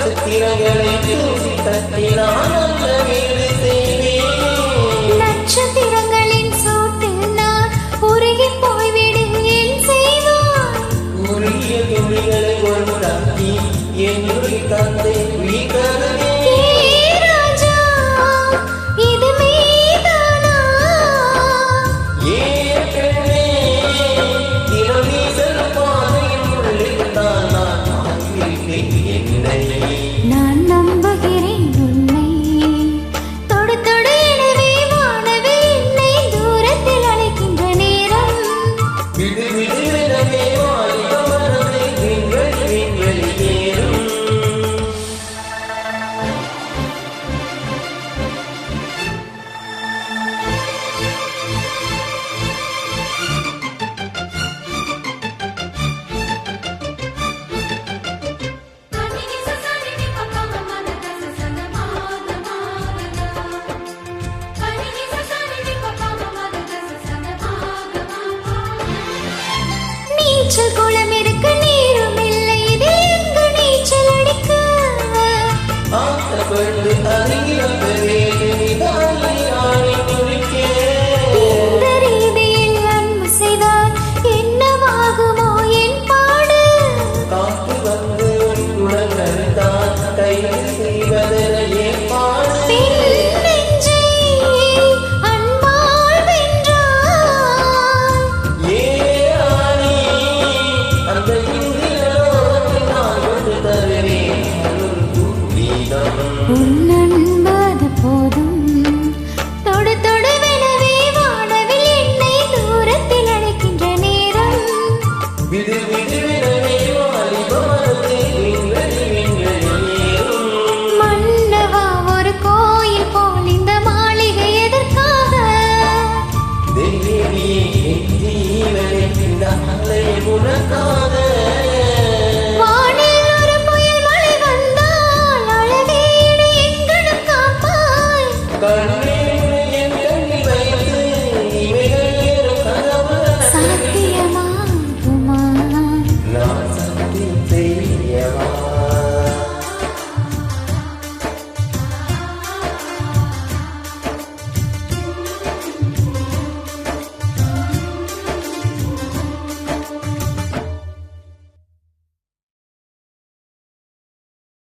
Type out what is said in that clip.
நட்சத்திரங்களை தூசி தட்டி நான் நல்ல வீடு செய்வேன். நட்சத்திரங்களின் சூட்டில் நான் உருகி போய்விடுவேன் செய்வான். உரிய துளிகளை ஒரு தட்டி என்னுடைய தந்தை வீட்டவே. ராஜா இது மீதானா? ஏன் பெண்ணே தினம் நீ செல்லும் பாதையில் உள்ளிருந்தால் நான் பார்த்திருப்பேன் என்னை. நான் நம்புகிறேன் உன்னை. தொடு தொடு எனவே வானவில் என்னை தூரத்தில் அழைக்கின்ற நேரம். விடு விடுவெனவே வாலிப மனதை விண்வெளி விண்வெளி ஏறும். நீச்சல் குளம் இருக்க நீரும் இல்லை, இது எங்கு நீச்சல் அடிக்க? ஆசைப்பட்டு அருகில் வேலை ஆணி துடிக்கே. இந்த ரீதியில் அன்பு செய்தால் என்னவாகுமோ என் பாடு? காத்து வந்து குளங்கள் தான் கைது செய்வதென ஏற்பாடு. பெண் நெஞ்சை அன்பால் வென்றாய். ஏ ஆணி அந்த இந்திரலோகத்தில் நான் கொண்டு தருவேன் அருள் பூங்கீதம். உன் அன்பது போதும். தொடு தொடுவெனவே வானவில் என்னை தூரத்தில் அழைக்கின்ற நேரம். விடு விடுவெனவே வாலிப மனதை விண்வெளி விண்வெளி ஏறும். மன்னவா ஒரு கோயில் போல் இந்த மாளிகை எதற்காக? தேவியே என் ஜீவனே இந்த அலை உனக்காக.